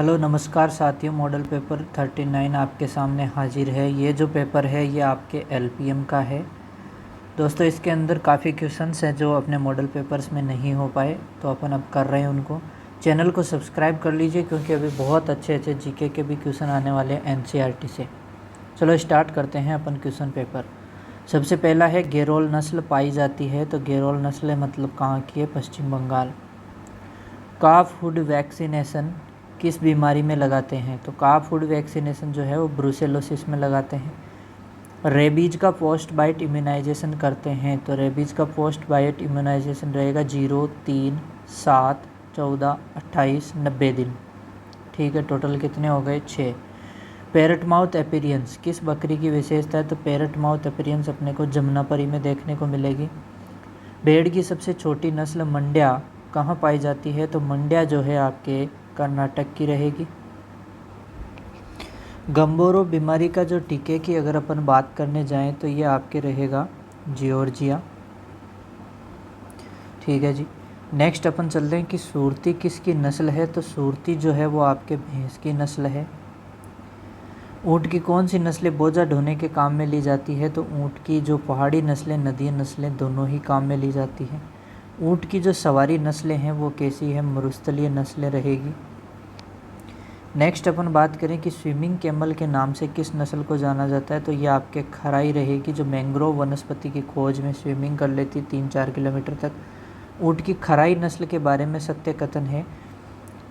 Hello नमस्कार साथियों, model paper 39 आपके सामने हाजिर है। ये जो पेपर है ये आपके एलपीएम का है। दोस्तों इसके अंदर काफ़ी क्वेश्चंस हैं जो अपने मॉडल पेपर्स में नहीं हो पाए, तो अपन अब कर रहे हैं उनको। चैनल को सब्सक्राइब कर लीजिए क्योंकि अभी बहुत अच्छे अच्छे जीके के भी क्वेश्चन आने वाले हैं एनसीईआरटी से। चलो स्टार्ट करते हैं अपन क्वेश्चन पेपर। सबसे पहला है गेरोल नस्ल पाई जाती है, तो गेरोल नस्ल मतलब कहाँ की है? पश्चिम बंगाल। काफ फूड वैक्सीनेशन किस बीमारी में लगाते हैं? तो काफ फूड वैक्सीनेशन जो है वो ब्रूसेलोसिस में लगाते हैं। रेबीज का पोस्ट बाइट इम्यूनाइजेशन करते हैं, तो रेबीज का पोस्ट बाइट इम्यूनाइजेशन रहेगा 0, 3, 7, 14, 28, 90 दिन। ठीक है, टोटल कितने हो गए? 6। पैरट माउथ अपीयरेंस किस बकरी की विशेषता है? तो पैरट माउथ अपीयरेंस अपने को जमुनापरी में देखने को मिलेगी। भेड़ की सबसे छोटी नस्ल मंड्या कहाँ पाई जाती है? तो मंड्या जो है आपके कर्नाटक की रहेगी। गंबोरो बीमारी का जो टीके की अगर अपन बात करने जाएं तो ये आपके रहेगा जॉर्जिया। ठीक है जी। नेक्स्ट अपन चलते हैं कि सुरती किसकी नस्ल है? तो सुरती जो है वो आपके भैंस की नस्ल है। ऊँट की कौन सी नस्लें बोझा ढोने के काम में ली जाती है? तो ऊँट की जो पहाड़ी नस्लें, नदी नस्लें दोनों ही काम में ली जाती हैं। ऊँट की जो सवारी नस्लें हैं वो कैसी है? मरुस्थलीय नस्लें रहेगी। नेक्स्ट अपन बात करें कि स्विमिंग कैमल के नाम से किस नस्ल को जाना जाता है? तो ये आपके खराई रहेगी, जो मैंग्रोव वनस्पति की खोज में स्विमिंग कर लेती 3-4 किलोमीटर तक। ऊँट की खराई नस्ल के बारे में सत्य कथन है,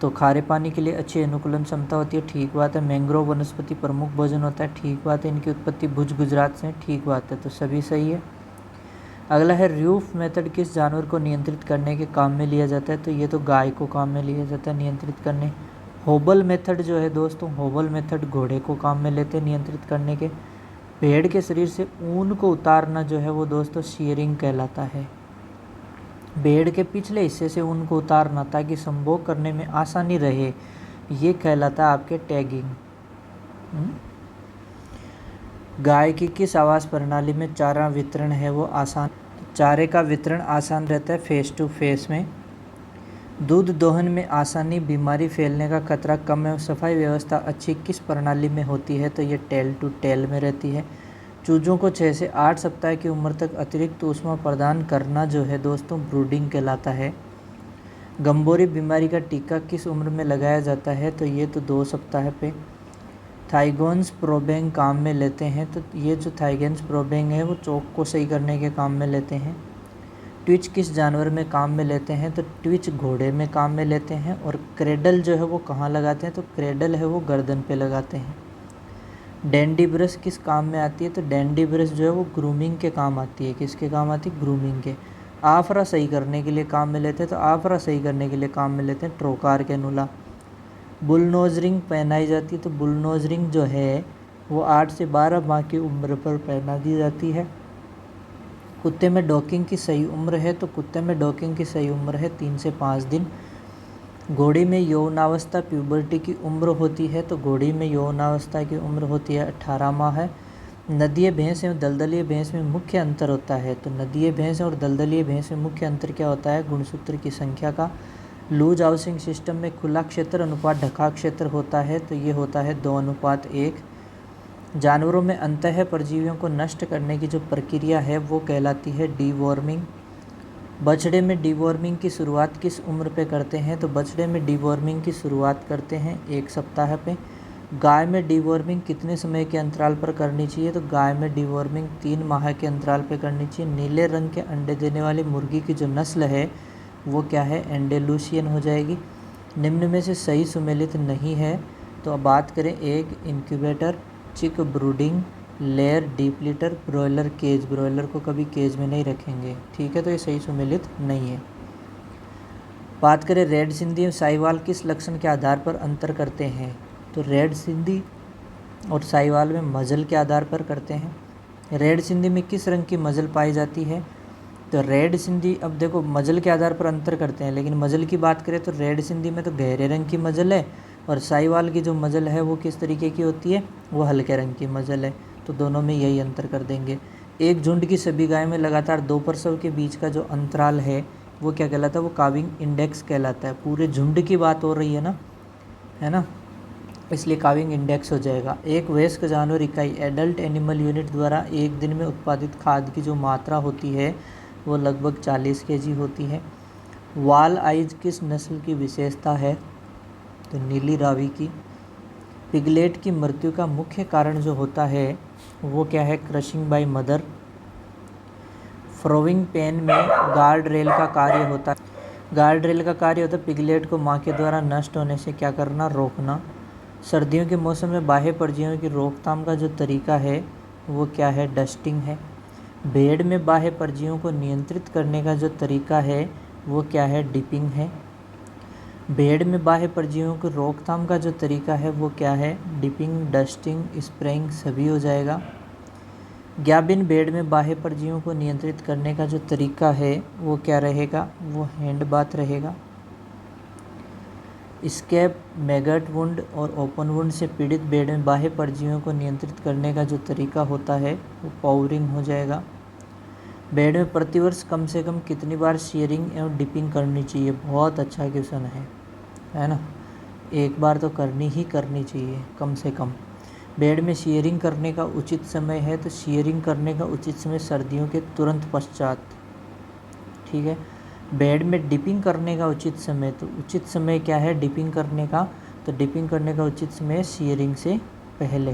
तो खारे पानी के लिए अच्छी अनुकूलन क्षमता होती है, ठीक बात है। मैंग्रोव वनस्पति प्रमुख भोजन होता है, ठीक बात है। इनकी उत्पत्ति भुज गुजरात से, ठीक बात है, तो सभी सही है। अगला है र्यूफ मेथड किस जानवर को नियंत्रित करने के काम में लिया जाता है? तो ये तो गाय को काम में लिया जाता है नियंत्रित करने। होबल मेथड जो है दोस्तों, होबल मेथड घोड़े को काम में लेते हैं नियंत्रित करने के। भेड़ के शरीर से ऊन को उतारना जो है वो दोस्तों शीयरिंग कहलाता है। भेड़ के पिछले हिस्से से ऊन को उतारना ताकि संभोग करने में आसानी रहे, ये कहलाता है आपके टैगिंग। गाय की किस आवास प्रणाली में चारा वितरण है वो आसान? चारे का वितरण आसान रहता है फेस टू फेस में। दूध दोहन में आसानी, बीमारी फैलने का खतरा कम है, सफाई व्यवस्था अच्छी किस प्रणाली में होती है? तो ये टेल टू टेल में रहती है। चूजों को 6 से 8 सप्ताह की उम्र तक अतिरिक्त ऊष्मा प्रदान करना जो है दोस्तों ब्रूडिंग कहलाता है। गंभोरी बीमारी का टीका किस उम्र में लगाया जाता है? तो ये तो 2 सप्ताह पे। थाइगोन्स प्रोबेंग काम में लेते हैं, तो ये जो थाइगेंस प्रोबेंग है वो चोक को सही करने के काम में लेते हैं। ट्विच किस जानवर में काम में लेते हैं? तो ट्विच घोड़े में काम में लेते हैं। और क्रेडल जो है वो कहाँ लगाते हैं? तो क्रेडल है वो गर्दन पे लगाते हैं। डैंडी ब्रश किस काम में आती है? तो डैंडी ब्रश जो है वो ग्रूमिंग के काम आती है। किसके काम आती है? ग्रूमिंग के। आफरा सही करने के लिए काम में लेते हैं, तो आफरा सही करने के लिए काम में लेते हैं ट्रोकार कैनुला। बुलनोज रिंग पहनाई जाती है, तो बुलनोज रिंग जो है वो 8 से 12 माह की उम्र पर पहना दी जाती है। कुत्ते में डॉकिंग की सही उम्र है? तो कुत्ते में डॉकिंग की सही उम्र है 3 से 5 दिन। घोड़ी में यौनावस्था प्यूबर्टी की उम्र होती है, तो घोड़ी में यौनावस्था की उम्र होती है 18 माह है। नदीय भैंस एवं दलदलीय भैंस में मुख्य अंतर होता है, तो नदीय भैंस और दलदलीय भैंस में मुख्य अंतर क्या होता है? गुणसूत्र की संख्या का। लूज हाउसिंग सिस्टम में खुला क्षेत्र अनुपात ढका क्षेत्र होता है, तो ये होता है 2:1। जानवरों में अंतः परजीवियों को नष्ट करने की जो प्रक्रिया है वो कहलाती है डीवॉर्मिंग। बछड़े में डीवॉर्मिंग की शुरुआत किस उम्र पे करते हैं? तो बछड़े में डीवॉर्मिंग की शुरुआत करते हैं 1 सप्ताह पे। गाय में डीवॉर्मिंग कितने समय के अंतराल पर करनी चाहिए? तो गाय में डीवॉर्मिंग 3 माह के अंतराल पर करनी चाहिए। नीले रंग के अंडे देने वाली मुर्गी की जो नस्ल है वो क्या है? एंडेलुसियन हो जाएगी। निम्न में से सही सुमेलित नहीं है, तो अब बात करें egg incubator, chick brooding, layer deep litter, broiler cage. Broiler को कभी केज में नहीं रखेंगे, ठीक है, तो ये सही सुमेलित नहीं है। बात करें रेड सिंधी और साहिवाल किस लक्षण के आधार पर अंतर करते हैं? तो रेड सिंधी और साहिवाल में मजल के आधार पर करते हैं। रेड सिंधी में किस रंग की मजल पाई जाती है? तो रेड सिंधी, अब देखो मजल के आधार पर अंतर करते हैं, लेकिन मजल की बात करें तो रेड सिंधी में तो गहरे रंग की मजल है, और साहिवाल की जो मजल है वो किस तरीके की होती है? वो हल्के रंग की मजल है, तो दोनों में यही अंतर कर देंगे। एक झुंड की सभी गाय में लगातार 2 प्रसव के बीच का जो अंतराल है वो क्या कहलाता है? वो काविंग इंडेक्स कहलाता है। पूरे झुंड की बात हो रही है ना, है ना। इसलिए काविंग इंडेक्स हो जाएगा। एक वयस्क जानवर इकाई एडल्ट एनिमल यूनिट द्वारा एक दिन में उत्पादित खाद्य की जो मात्रा होती है वो लगभग 40 kg होती है। वाल आइज किस नस्ल की विशेषता है? तो नीली रावी की। पिगलेट की मृत्यु का मुख्य कारण जो होता है वो क्या है? Crushing by mother. फ्रोविंग पेन में गार्ड रेल का कार्य होता है। गार्ड रेल का कार्य होता है पिगलेट को मां के द्वारा नष्ट होने से क्या करना? रोकना। सर्दियों के मौसम में बाह्य परजीवियों की रोकथाम का जो तरीका है वो क्या है? डस्टिंग है। भेड़ में बाह्य परजीवियों को नियंत्रित करने का जो तरीका है वो क्या है? डिपिंग है। भेड़ में बाह्य परजीवियों की रोकथाम का जो तरीका है वो क्या है? डिपिंग, डस्टिंग, स्प्रेइंग सभी हो जाएगा। ग्याबिन भेड़ में बाह्य परजीवियों को नियंत्रित करने का जो तरीका है वो क्या रहेगा? वो हैंड बाथ रहेगा। स्कैब, मैगट वुंड और ओपन वुंड से पीड़ित भेड़ में बाह्य परजीवियों को नियंत्रित करने का जो तरीका होता है वो पाउरिंग हो जाएगा। भेड़ में प्रतिवर्ष कम से कम कितनी बार शीयरिंग एवं डिपिंग करनी चाहिए? बहुत अच्छा क्वेश्चन है ना। एक बार तो करनी ही करनी चाहिए कम से कम। भेड़ में शीयरिंग करने का उचित समय है तो शीयरिंग करने का उचित समय सर्दियों के तुरंत पश्चात। ठीक है। भेड़ में डिपिंग करने का उचित समय, तो उचित समय क्या है डिपिंग करने का? तो डिपिंग करने का उचित समय शीयरिंग से पहले।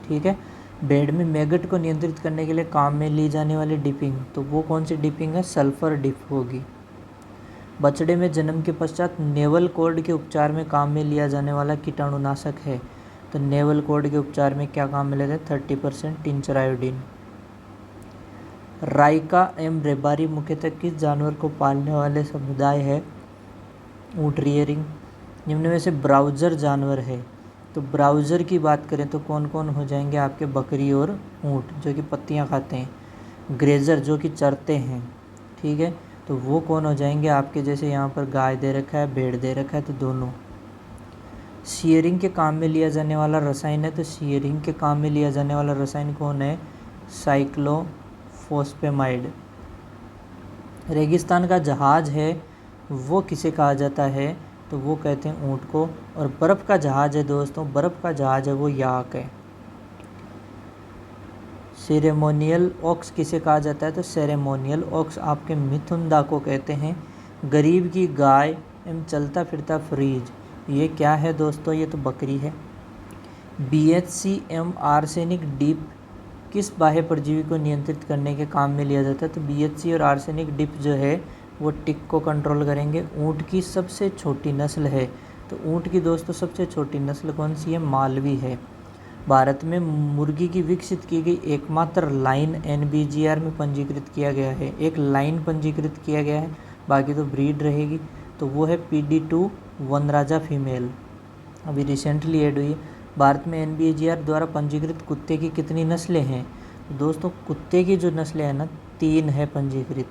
ठीक है। भेड़ में मैगट को नियंत्रित करने के लिए काम में ली जाने वाली डिपिंग, तो वो कौन सी डिपिंग है? सल्फर डिप होगी। बछड़े में जन्म के पश्चात नेवल कॉर्ड के उपचार में काम में लिया जाने वाला कीटाणुनाशक है, तो नेवल कॉर्ड के उपचार में क्या काम में लेते हैं? 30% टिंचर आयोडीन। राइका एवं रेबारी मुख्यतः किस जानवर को पालने वाले समुदाय है? ऊँट रियरिंग। निम्न में से ब्राउजर जानवर है, तो ब्राउजर की बात करें तो कौन कौन हो जाएंगे आपके? बकरी और ऊँट जो कि पत्तियां खाते हैं। ग्रेजर जो कि चरते हैं। ठीक है, तो वो कौन हो जाएंगे आपके? जैसे यहाँ पर गाय दे रखा है, भेड़ दे रखा है, तो दोनों। शीयरिंग के काम में लिया जाने वाला रसायन है, तो शीयरिंग के काम में लिया जाने वाला रसायन कौन है? साइक्लोफॉस्फेमाइड। रेगिस्तान का जहाज है वो किसे कहा जाता है? तो वो कहते हैं ऊँट को। और बर्फ़ का जहाज है दोस्तों, बर्फ़ का जहाज है वो याक है। सेरेमोनियल ऑक्स किसे कहा जाता है? तो सेरेमोनियल ऑक्स आपके मिथुनदा को कहते हैं। गरीब की गाय एवं चलता फिरता फ्रीज, ये क्या है दोस्तों? ये तो बकरी है। BHC एवं आर्सेनिक डिप किस बाह्य परजीवी को नियंत्रित करने के काम में लिया जाता है? तो BHC और आर्सेनिक डिप जो है वो टिक को कंट्रोल करेंगे। ऊँट की सबसे छोटी नस्ल है, तो ऊँट की दोस्तों सबसे छोटी नस्ल कौन सी है? मालवी है। भारत में मुर्गी की विकसित की गई एकमात्र लाइन NBGR में पंजीकृत किया गया है। एक लाइन पंजीकृत किया गया है, बाकी तो ब्रीड रहेगी, तो वो है PD2 वनराजा फीमेल, अभी रिसेंटली ऐड हुई है। भारत में NBGR द्वारा पंजीकृत कुत्ते की कितनी नस्लें हैं? दोस्तों कुत्ते की जो नस्लें हैं ना 3 है पंजीकृत।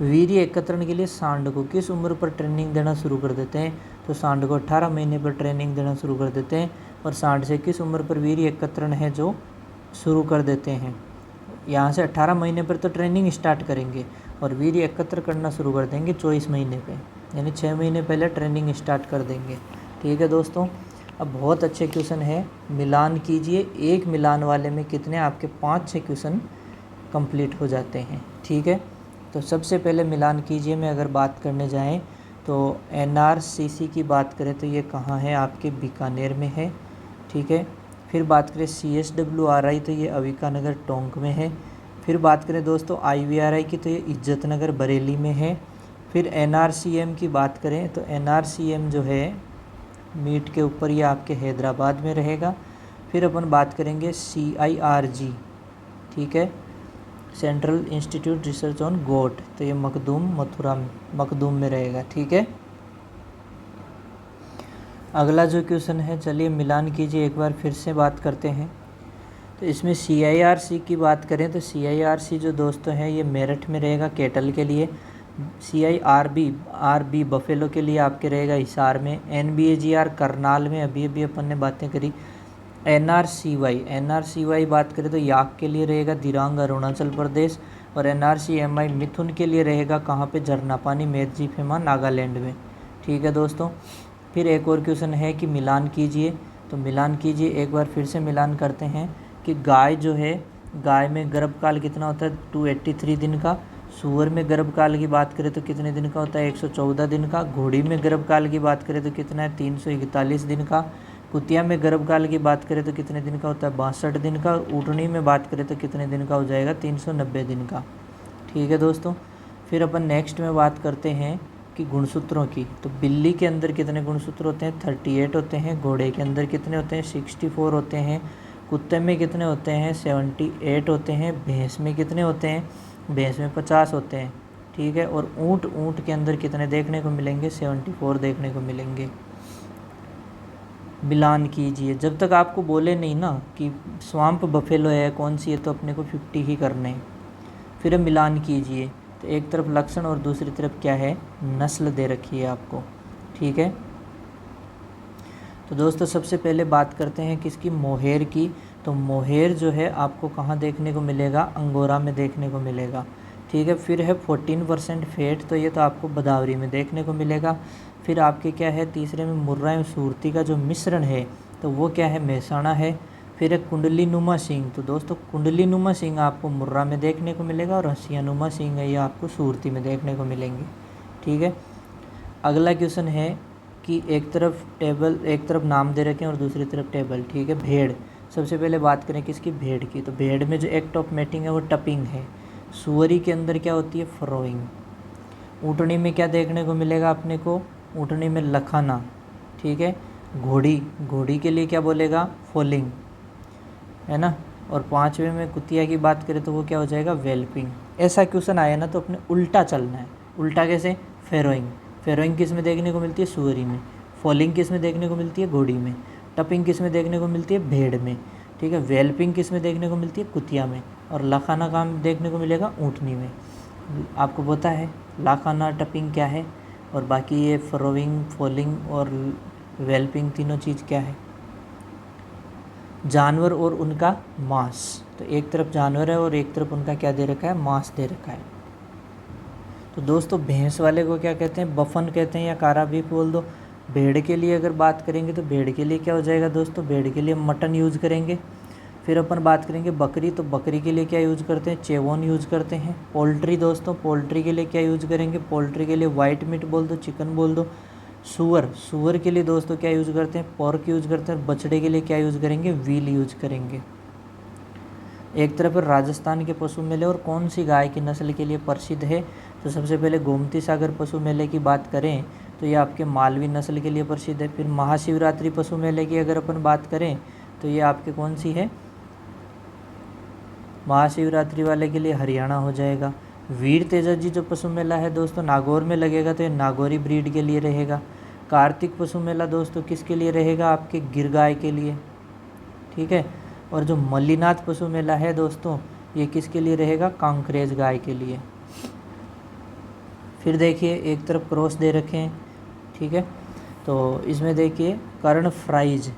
वीर्य एकत्रण के लिए सांड को किस उम्र पर ट्रेनिंग देना शुरू कर देते हैं? तो सांड को 18 महीने पर ट्रेनिंग देना शुरू कर देते हैं। और सांड से किस उम्र पर वीर्य एकत्रण है जो शुरू कर देते हैं? यहाँ से 18 महीने पर तो ट्रेनिंग स्टार्ट करेंगे और वीर्य एकत्र करना शुरू कर देंगे 24 महीने पे, यानी 6 महीने पहले ट्रेनिंग स्टार्ट कर देंगे। ठीक है दोस्तों, अब बहुत अच्छे क्वेश्चन है, मिलान कीजिए। एक मिलान वाले में कितने आपके 5-6 क्वेश्चन कंप्लीट हो जाते हैं। ठीक है, तो सबसे पहले मिलान कीजिए में अगर बात करने जाएं तो NRCC की बात करें तो ये कहाँ है? आपके बीकानेर में है। ठीक है, फिर बात करें CSWRI तो ये अविकानगर टोंक में है। फिर बात करें दोस्तों IVRI की तो ये इज्जतनगर बरेली में है। फिर NRCM की बात करें तो NRCM जो है मीट के ऊपर ये आपके हैदराबाद में रहेगा। फिर अपन बात करेंगे CIRG, ठीक है, सेंट्रल इंस्टीट्यूट रिसर्च ऑन गोट, तो ये मखदूम में रहेगा। ठीक है, अगला जो क्वेश्चन है, चलिए मिलान कीजिए एक बार फिर से बात करते हैं। तो इसमें CIRC की बात करें तो CIRC जो दोस्तों है ये मेरठ में रहेगा कैटल के लिए। CIRB बफेलो के लिए आपके रहेगा हिसार में। NBAGR करनाल में, अभी अपन ने बातें करी। NRCY बात करें तो याक के लिए रहेगा दिरांग अरुणाचल प्रदेश। और NRCMI मिथुन के लिए रहेगा कहाँ पे? झरना पानी मेदजी फेमा नागालैंड में। ठीक है दोस्तों, फिर एक और क्वेश्चन है कि मिलान कीजिए, तो मिलान कीजिए, एक बार फिर से मिलान करते हैं कि गाय जो है, गाय में गर्भकाल कितना होता है 283 दिन का। सूअर में गर्भकाल की बात करें तो कितने दिन का होता है 114 दिन का। घोड़ी में गर्भकाल की बात करें तो कितना है 341 दिन का। कुतिया में गर्भकाल की बात करें तो कितने दिन का होता है 62 दिन का। ऊँटनी में बात करें तो कितने दिन का हो जाएगा 390 दिन का। ठीक है दोस्तों, फिर अपन नेक्स्ट में बात करते हैं कि गुणसूत्रों की। तो बिल्ली के अंदर कितने गुणसूत्र होते हैं 38 होते हैं। घोड़े के अंदर कितने होते हैं 64 होते हैं। कुत्ते में कितने होते हैं 78 होते हैं। भैंस में कितने होते हैं, भैंस में 50 होते हैं। ठीक है, और ऊँट के अंदर कितने देखने को मिलेंगे 74 देखने को मिलेंगे। मिलान कीजिए, जब तक आपको बोले नहीं ना कि स्वाम्प बफेलो है कौन सी है, तो अपने को 50 ही करने हैं। फिर मिलान कीजिए, तो एक तरफ लक्षण और दूसरी तरफ क्या है नस्ल दे रखी है आपको। ठीक है, तो दोस्तों सबसे पहले बात करते हैं किसकी, मोहेर की। तो मोहेर जो है आपको कहाँ देखने को मिलेगा, अंगोरा में देखने को मिलेगा। ठीक है, फिर है 14% फैट, तो ये तो आपको बदावरी में देखने को मिलेगा। फिर आपके क्या है तीसरे में मुर्रा एवं सुरती का जो मिश्रण है, तो वो क्या है मेहसाणा है। फिर है कुंडली नुमा सिंह, तो दोस्तों कुंडली नुमा सिंह आपको मुर्रा में देखने को मिलेगा, और हंसिया नुमा सिंह है ये आपको सुरती में देखने को मिलेंगे। ठीक है, अगला क्वेश्चन है कि एक तरफ टेबल, एक तरफ नाम दे रखे हैं और दूसरी तरफ टेबल। ठीक है, भेड़, सबसे पहले बात करें किसकी, भेड़ की। तो भेड़ में जो एक्ट ऑफ मेटिंग है वो टपिंग है। सुअरी के अंदर क्या होती है फरोइंग। ऊँटनी में क्या देखने को मिलेगा अपने को, ऊँटनी में लखाना। ठीक है, घोड़ी के लिए क्या बोलेगा फोलिंग, है ना। और पांचवे में कुतिया की बात करें तो वो क्या हो जाएगा वेल्पिंग। ऐसा क्वेश्चन आया ना तो अपने उल्टा चलना है। उल्टा कैसे, फेरोइंग किस में देखने को मिलती है सुअरी में। फॉलिंग किस में देखने को मिलती है घोड़ी में। टपिंग किस में देखने को मिलती है भेड़ में। ठीक है, वेल्पिंग किस में देखने को मिलती है कुतिया में। और लाखाना काम देखने को मिलेगा ऊँटनी में। आपको पता है लाखाना टपिंग क्या है, और बाकी ये फरोइंग फॉलिंग और वेल्पिंग तीनों चीज़ क्या है, जानवर और उनका मांस। तो एक तरफ जानवर है और एक तरफ उनका क्या दे रखा है मांस दे रखा है। तो दोस्तों भैंस वाले को क्या कहते हैं बफन कहते हैं, या कारा बीफ बोल दो। भेड़ के लिए अगर बात करेंगे तो भेड़ के लिए क्या हो जाएगा दोस्तों, भेड़ के लिए मटन यूज़ करेंगे। फिर अपन बात करेंगे बकरी, तो बकरी के लिए क्या यूज़ करते हैं चेवोन यूज़ करते हैं। पोल्ट्री दोस्तों, पोल्ट्री के लिए क्या यूज़ करेंगे, पोल्ट्री के लिए वाइट मीट बोल दो, चिकन बोल दो। सुअर के लिए दोस्तों क्या यूज़ करते हैं पोर्क यूज़ करते हैं। बछड़े के लिए क्या यूज़ करेंगे व्हील यूज़ करेंगे। एक तरफ राजस्थान के पशु मेले और कौन सी गाय की नस्ल के लिए प्रसिद्ध है, तो सबसे पहले गोमती सागर पशु मेले की बात करें तो ये आपके मालवी नस्ल के लिए प्रसिद्ध है। फिर महाशिवरात्रि पशु मेले की अगर अपन बात करें तो ये आपके कौन सी है, महाशिवरात्रि वाले के लिए हरियाणा हो जाएगा। वीर तेजा जी जो पशु मेला है दोस्तों नागौर में लगेगा, तो ये नागौरी ब्रीड के लिए रहेगा। कार्तिक पशु मेला दोस्तों किसके लिए रहेगा, आपके गिर गाय के लिए। ठीक है, और जो मल्लीनाथ पशु मेला है दोस्तों ये किसके लिए रहेगा, कांकरेज गाय के लिए। फिर देखिए एक तरफ क्रॉस दे रखे हैं। ठीक है, तो इसमें देखिए कर्ण फ्राइज।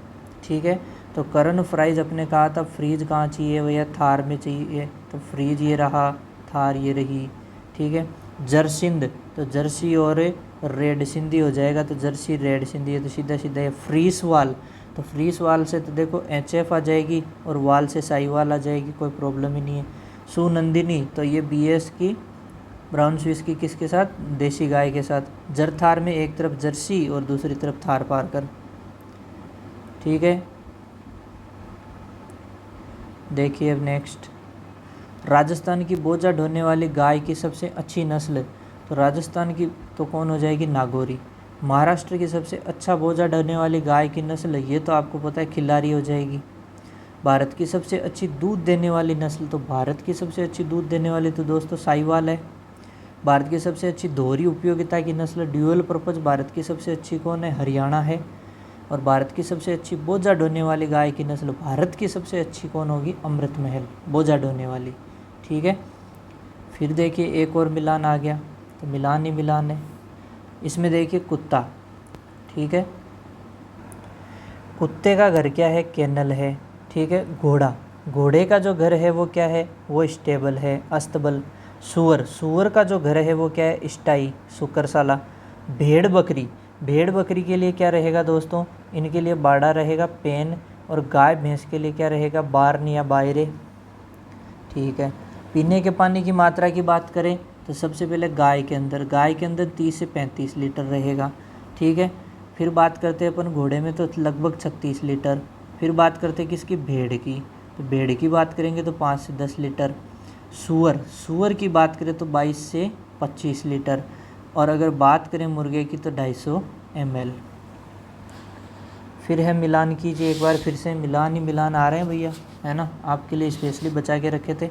ठीक है, तो कर्ण फ्राइज अपने कहा था फ्रीज कहाँ चाहिए भैया, थार में चाहिए, तो फ्रीज ये रहा, थार ये रही। ठीक है, जरसिंद, तो जर्सी और रेड सिंधी हो जाएगा, तो जर्सी रेड सिंधी है, तो सीधा सीधा ये फ्रीस वाल, तो फ्रीस वाल से तो देखो एचएफ आ जाएगी और वाल से साईवाल आ जाएगी, कोई प्रॉब्लम ही नहीं है। सुनंदिनी, तो ये बीएस की ब्राउन स्विस की किसके साथ, देसी गाय के साथ। जरथार में एक तरफ जर्सी और दूसरी तरफ थार पारकर। ठीक है, देखिए अब नेक्स्ट, राजस्थान की बोझा ढोने वाली गाय की सबसे अच्छी नस्ल, तो राजस्थान की तो कौन हो जाएगी नागौरी। महाराष्ट्र की सबसे अच्छा बोझा ढोने वाली गाय की नस्ल, ये तो आपको पता है खिलारी हो जाएगी। भारत की सबसे अच्छी दूध देने वाली नस्ल, तो भारत की सबसे अच्छी दूध देने वाली तो दोस्तों साहीवाल है। भारत की सबसे अच्छी दोहरी उपयोगिता की नस्ल ड्यूअल पर्पज, भारत की सबसे अच्छी कौन है, हरियाणा है। और भारत की सबसे अच्छी बोझा ढोने वाली गाय की नस्ल, भारत की सबसे अच्छी कौन होगी, अमृत महल बोझा ढोने वाली। ठीक है, फिर देखिए एक और मिलान आ गया, तो मिलान ही मिलान है। इसमें देखिए कुत्ता। ठीक है, कुत्ते का घर क्या है, केनल है। ठीक है, घोड़े का जो घर है वो क्या है, वो स्टेबल है, अस्तबल। सुअर का जो घर है वो क्या है, स्टाई, सुकरशाला। भेड़ भेड़ बकरी के लिए क्या रहेगा दोस्तों, इनके लिए बाड़ा रहेगा पेन, और गाय भैंस के लिए क्या रहेगा, बार्न या बायरे। ठीक है। पीने के पानी की मात्रा की बात करें तो सबसे पहले गाय के अंदर 30 से 35 लीटर रहेगा। ठीक है। फिर बात करते हैं अपन घोड़े में, तो लगभग 36 लीटर। फिर बात करते हैं किसकी, भेड़ की, तो भेड़ की बात करेंगे तो 5 से 10 लीटर। सूअर की बात करें तो 22 से 25 लीटर। और अगर बात करें मुर्गे की तो 250 ml। फिर है मिलान कीजिए एक बार, फिर से मिलान ही मिलान आ रहे हैं भैया, है ना, आपके लिए स्पेशली बचा के रखे थे।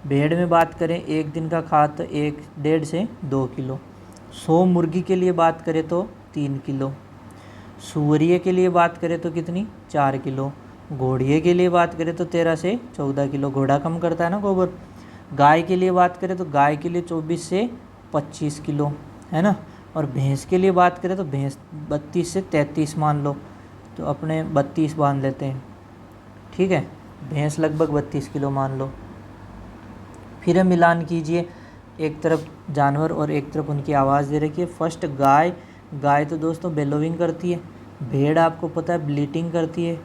भेड़ में बात करें एक दिन का खाद्य 1.5 से 2 किलो। 100 मुर्गी के लिए बात करें तो 3 किलो। सूअरिये के लिए बात करें तो कितनी, 4 किलो। घोड़िये के लिए बात करें तो 13 से 14 किलो, घोड़ा कम करता है ना गोबर। गाय के लिए बात करें तो गाय के लिए 24 से 25 किलो, है ना। और भैंस के लिए बात करें तो भैंस 32 से 33 मान लो, तो अपने 32 बांध लेते हैं। ठीक है, भैंस लगभग 32 किलो मान लो। फिर हम मिलान कीजिए, एक तरफ जानवर और एक तरफ उनकी आवाज़ दे रखी है। फर्स्ट गाय तो दोस्तों बेलोविंग करती है। भेड़ आपको पता है ब्लीटिंग करती है।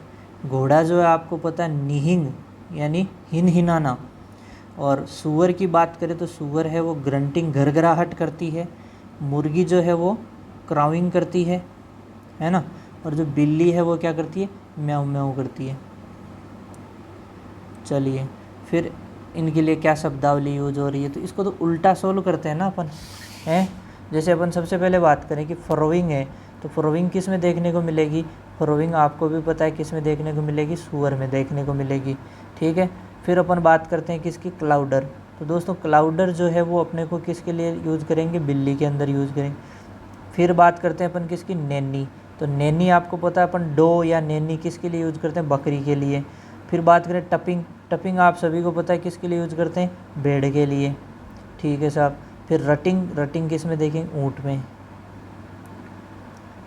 घोड़ा जो है आपको पता है निहिंग यानी हिनहिनाना। और सूअर की बात करें तो सूअर है वो ग्रंटिंग घरघराहट करती है। मुर्गी जो है वो क्राउइंग करती है ना। और जो बिल्ली है वो क्या करती है, म्याऊ म्याऊ करती है। चलिए, फिर इनके लिए क्या शब्दावली यूज हो रही है, तो इसको तो उल्टा सोल्व करते हैं ना अपन, हैं। जैसे अपन सबसे पहले बात करें कि फरोइंग है, तो फरोइंग किस में देखने को मिलेगी, फरोइंग आपको भी पता है किस में देखने को मिलेगी, सूअर में देखने को मिलेगी। ठीक है। फिर अपन बात करते हैं किसकी, क्लाउडर। तो दोस्तों क्लाउडर जो है वो अपने को किसके लिए यूज़ करेंगे, बिल्ली के अंदर यूज़ करेंगे। फिर बात करते हैं अपन किसकी, नैनी। तो नैनी आपको पता है अपन डो या नैनी किसके लिए यूज़ करते हैं, बकरी के लिए। फिर बात करें टपिंग आप सभी को पता है किसके लिए यूज़ करते हैं, भेड़ के लिए। ठीक है साहब। फिर रटिंग किस में देखेंगे, ऊँट में।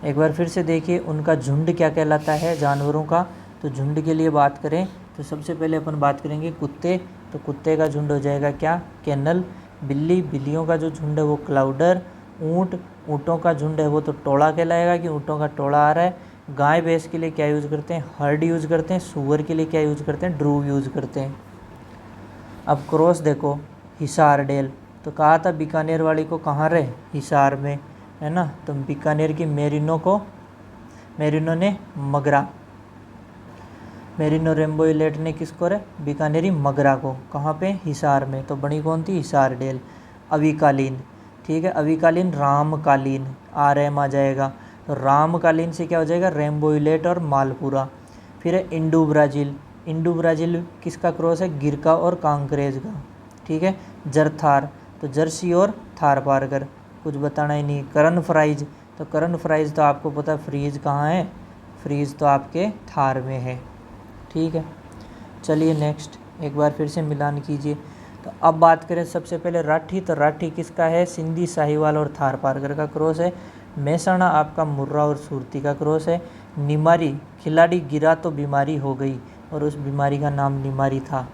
एक बार फिर से देखिए उनका झुंड क्या कहलाता है जानवरों का, तो झुंड के लिए बात करें तो सबसे पहले अपन बात करेंगे कुत्ते, तो कुत्ते का झुंड हो जाएगा क्या, केनल। बिल्लियों का जो झुंड है वो क्लाउडर। ऊँटों का झुंड है वो तो टोला कहलाएगा कि ऊँटों का टोला आ रहा है। गाय भैंस के लिए क्या यूज़ करते हैं, हर्ड यूज़ करते हैं। सूअर के लिए क्या यूज़ करते हैं, ड्रूव यूज़ करते हैं। अब क्रॉस देखो, हिसार डेल, तो कहा था बीकानेर वाली को कहाँ रहे, हिसार में, है ना। तो बीकानेर की मेरिनो ने मगरा, मेरिनो रेम्बोइलेट ने किसको रहे, बीकानेरी मगरा को, कहाँ पे, हिसार में। तो बनी कौन थी, हिसार डेल। अविकालीन, ठीक है, अविकालीन रामकालीन, RM आ जाएगा। तो रामकालीन से क्या हो जाएगा, रेम्बोइलेट और मालपुरा। फिर है इंडो ब्राज़ील किसका क्रॉस है, गिरका और कांकरेज का। ठीक है। जरथार, तो जर्सी और थारपारकर, कुछ बताना ही नहीं। करन फ्राइज तो आपको पता है फ्रीज कहाँ है, फ्रीज तो आपके थार में है। ठीक है। चलिए नेक्स्ट एक बार फिर से मिलान कीजिए। तो अब बात करें सबसे पहले राठी, तो राठी किसका है, सिंधी साहिवाल और थारपारकर का क्रॉस है। मेहसाणा आपका मुर्रा और सुरती का क्रॉस है। निमारी, खिलाड़ी गिरा तो बीमारी हो गई, और उस बीमारी का नाम निमारी था।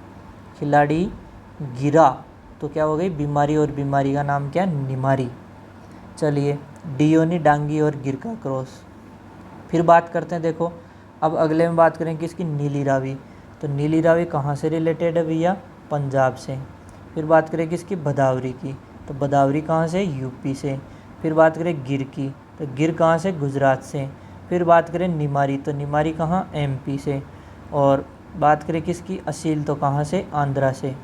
खिलाड़ी गिरा तो क्या हो गई, बीमारी, और बीमारी का नाम क्या, निमारी। चलिए, डियोनी, डांगी और गिर का क्रॉस। फिर बात करते हैं, देखो अब अगले में बात करें किसकी, नीली रावी। तो नीली रावी कहाँ से रिलेटेड है भैया, पंजाब से। फिर बात करें किसकी, भदावरी की, तो भदावरी कहाँ से, यूपी से। फिर बात करें गिर की, तो गिर कहाँ से, गुजरात से। फिर बात करें निमारी, तो निमारी कहाँ, MP से। और बात करें किसकी, असील, तो कहाँ से, आंध्रा से।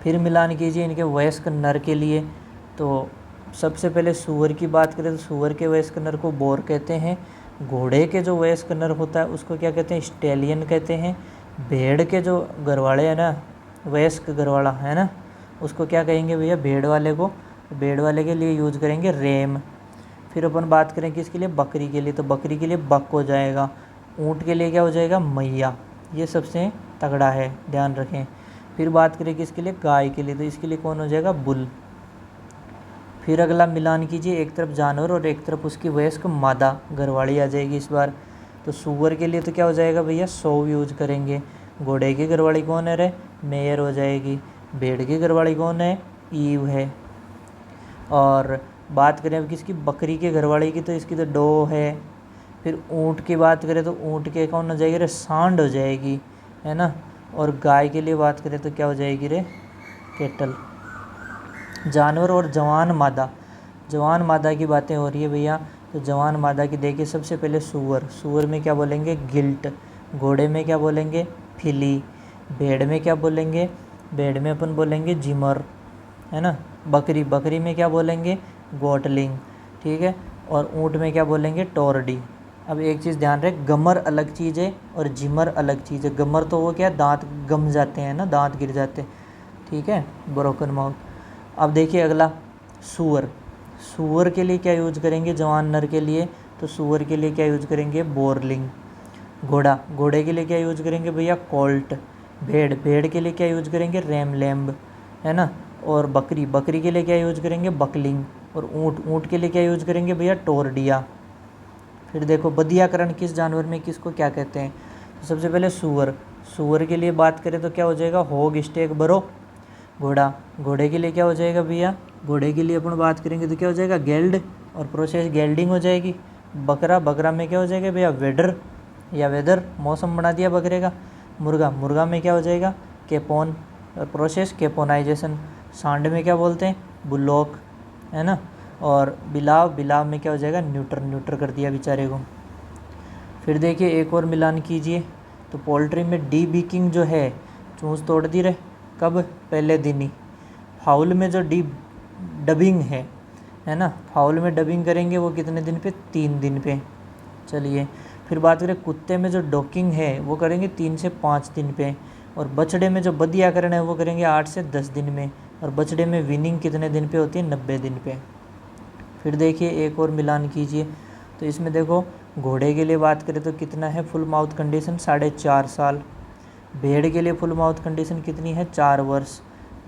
फिर मिलान कीजिए इनके वयस्क नर के लिए। तो सबसे पहले सूअर की बात करें तो सूअर के वयस्क नर को बोर कहते हैं। घोड़े के जो वयस्क नर होता है उसको क्या कहते हैं, स्टेलियन कहते हैं। भेड़ के जो गरवाड़े है ना, वयस्क गरवाड़ा है ना, उसको क्या कहेंगे भैया, भेड़ वाले को, भेड़ वाले के लिए यूज करेंगे रेम। फिर अपन बात करें किसके लिए, बकरी के लिए, तो बकरी के लिए बक हो जाएगा। ऊँट के लिए क्या हो जाएगा, मैया। ये सबसे तगड़ा है, ध्यान रखें। फिर बात करें किसके लिए, गाय के लिए, तो इसके लिए कौन हो जाएगा, बुल। फिर अगला मिलान कीजिए, एक तरफ जानवर और एक तरफ उसकी वयस्क मादा घरवाड़ी आ जाएगी इस बार। तो सूअर के लिए तो क्या हो जाएगा भैया, सौ यूज करेंगे। घोड़े की घरवाड़ी कौन है रे, मेयर हो जाएगी। भेड़ की घरवाड़ी कौन है, ईव है। और बात करें अब किसकी, बकरी के घरवाले की, तो इसकी तो डो है। फिर ऊँट की बात करें तो ऊँट के कौन हो जाएगी रे, सांड हो जाएगी, है ना। और गाय के लिए बात करें तो क्या हो जाएगी रे, केटल। जानवर और जवान मादा, जवान मादा की बातें हो रही है भैया। तो जवान मादा की देखिए, सबसे पहले सूअर, सूअर में क्या बोलेंगे, गिल्ट। घोड़े में क्या बोलेंगे, फिली। भेड़ में क्या बोलेंगे, भेड़ में अपन बोलेंगे जिमर, है ना। बकरी, बकरी में क्या बोलेंगे, गोटलिंग, ठीक है। और ऊँट में क्या बोलेंगे, टोरडी। अब एक चीज़ ध्यान रहे, गमर अलग चीज़ है और जिमर अलग चीज़ है। गमर तो वो क्या, दांत गम जाते हैं ना, दांत गिर जाते हैं, ठीक है, ब्रोकन माउथ। अब देखिए अगला, सूअर। सूअर के लिए क्या यूज करेंगे, जवान नर के लिए, तो सूअर के लिए क्या यूज करेंगे, बोरलिंग। घोड़ा, घोड़े के लिए क्या यूज करेंगे भैया, कोल्ट। भेड़, भेड़ के लिए क्या यूज करेंगे, रैम लैम्ब, है ना। और बकरी, बकरी के लिए क्या यूज करेंगे, बकलिंग। और ऊँट, ऊँट के लिए क्या यूज करेंगे भैया, टोरडिया। फिर देखो बधियाकरण किस जानवर में किसको क्या कहते हैं। तो सबसे पहले सूअर, सूअर के लिए बात करें तो क्या हो जाएगा, होग स्टेक बरो। घोड़ा, घोड़े के लिए क्या हो जाएगा भैया, घोड़े के लिए अपन बात करेंगे तो क्या हो जाएगा, गेल्ड, और प्रोसेस गेल्डिंग हो जाएगी। बकरा, बकरा में क्या हो जाएगा भैया, वेडर या वेदर, मौसम बना दिया बकरे का। मुर्गा, मुर्गा में क्या हो जाएगा, केपोन, और प्रोसेस केपोनाइजेशन। सांड में क्या बोलते हैं, बुलोक, है ना। और बिलाव, बिलाव में क्या हो जाएगा, न्यूटर, न्यूटर कर दिया बेचारे को। फिर देखिए एक और मिलान कीजिए, तो पोल्ट्री में डी बीकिंग जो है, चूंस तोड़ दी रहे, कब, पहले दिन ही। फाउल में जो डी डबिंग है ना, फाउल में डबिंग करेंगे वो कितने दिन पे, 3 दिन पे। चलिए फिर बात करें कुत्ते में जो डॉकिंग है वो करेंगे 3 से 5 दिन पे। और बछड़े में जो बधियाकरण है वो करेंगे 8 से 10 दिन में। और बछड़े में विनिंग कितने दिन पे होती है, 90 दिन पे। फिर देखिए एक और मिलान कीजिए, तो इसमें देखो घोड़े के लिए बात करें तो कितना है, फुल माउथ कंडीशन 4.5 साल। भेड़ के लिए फुल माउथ कंडीशन कितनी है, 4 वर्ष।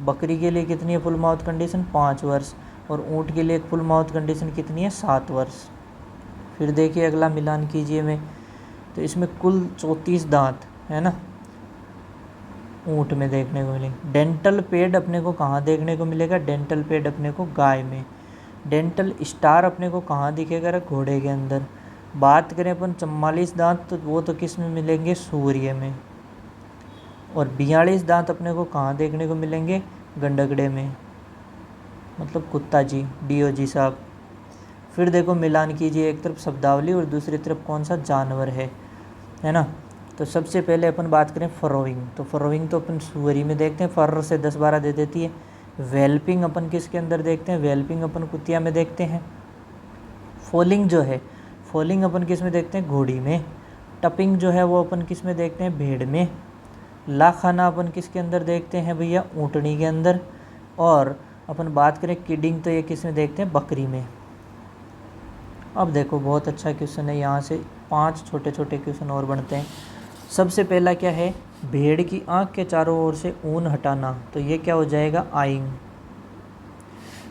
बकरी के लिए कितनी है फुल माउथ कंडीशन, 5 वर्ष। और ऊँट के लिए फुल माउथ कंडीशन कितनी है, 7 वर्ष। फिर देखिए अगला मिलान कीजिए में, तो इसमें कुल 34 दांत है ना, ऊँट में देखने को मिलेंगे। डेंटल पेड अपने को कहाँ देखने को मिलेगा, डेंटल पेड अपने को गाय में। डेंटल स्टार अपने को कहाँ दिखेगा, घोड़े के अंदर। बात करें अपन 44 दांत, तो वो तो किस में मिलेंगे, सूर्य में। और 42 दांत अपने को कहाँ देखने को मिलेंगे, गंडकड़े में, मतलब कुत्ता जी, डीओजी साहब। फिर देखो मिलान कीजिए, एक तरफ शब्दावली और दूसरी तरफ कौन सा जानवर है ना। तो सबसे पहले अपन बात करें फरोइंग, तो फरोइंग तो अपन सुअरी में देखते हैं, फर्र से 10-12 दे देती है। वेल्पिंग अपन किसके अंदर देखते हैं, वेल्पिंग अपन कुतिया में देखते हैं। फोलिंग जो है, फोलिंग अपन किस में देखते हैं, घोड़ी में। टपिंग जो है वो अपन किस में देखते हैं, भेड़ में। लाखाना अपन किसके अंदर देखते हैं भैया, ऊँटनी के अंदर। और अपन बात करें किडिंग, तो ये किस में देखते हैं, बकरी में। अब देखो बहुत अच्छा क्वेश्चन है, यहाँ से 5 छोटे छोटे क्वेश्चन और बनते हैं। सबसे पहला क्या है, भेड़ की आँख के चारों ओर से ऊन हटाना, तो ये क्या हो जाएगा, आइंग।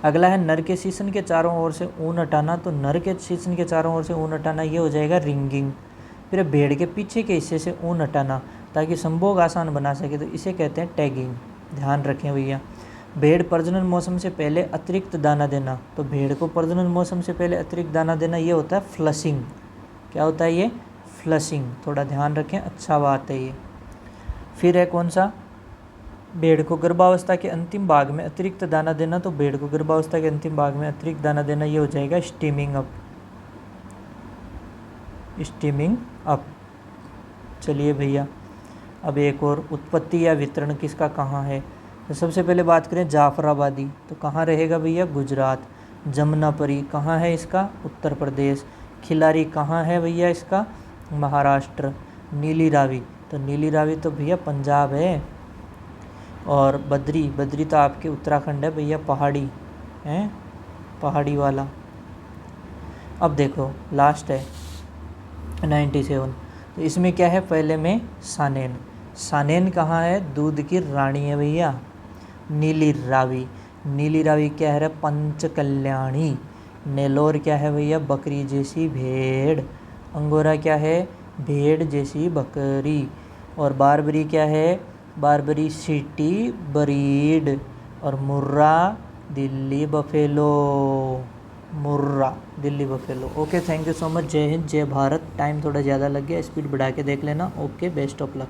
अगला है नर के शीशन के चारों ओर से ऊन हटाना, तो नर के शीशन के चारों ओर से ऊन हटाना ये हो जाएगा रिंगिंग। फिर भेड़ के पीछे के हिस्से से ऊन हटाना ताकि संभोग आसान बना सके, तो इसे कहते हैं टैगिंग। ध्यान रखें भैया। भेड़ प्रजनन मौसम से पहले अतिरिक्त दाना देना, तो भेड़ को प्रजनन मौसम से पहले अतिरिक्त दाना देना ये होता है फ्लशिंग। क्या होता है ये, फ्लशिंग। थोड़ा ध्यान रखें, अच्छा बात है ये। फिर है कौन सा, भेड़ को गर्भावस्था के अंतिम भाग में अतिरिक्त दाना देना, तो भेड़ को गर्भावस्था के अंतिम भाग में अतिरिक्त दाना देना ये हो जाएगा स्टीमिंग अप, स्टीमिंग अप। चलिए भैया अब एक और, उत्पत्ति या वितरण किसका कहाँ है, तो सबसे पहले बात करें जाफराबादी, तो कहाँ रहेगा भैया, गुजरात। जमुनापरी कहाँ है इसका, उत्तर प्रदेश। खिलारी कहाँ है भैया इसका, महाराष्ट्र। नीली रावी, तो नीली रावी तो भैया पंजाब है। और बद्री, बद्री तो आपके उत्तराखंड है भैया, पहाड़ी हैं, पहाड़ी वाला। अब देखो लास्ट है 97, तो इसमें क्या है, पहले में सानेन। सानेन कहाँ है, दूध की रानी है भैया। नीली रावी, नीली रावी क्या है, पंचकल्याणी। नेलोर क्या है भैया, बकरी जैसी भेड़। अंगोरा क्या है, भेड़ जैसी बकरी। और बारबरी क्या है, बारबरी सिटी ब्रीड। और Murrah Delhi buffalo. Murrah, Delhi buffalo. Okay, thank you so much. जय हिंद, जय भारत। टाइम थोड़ा ज़्यादा लग गया, स्पीड बढ़ा के देख लेना। Okay, best of luck.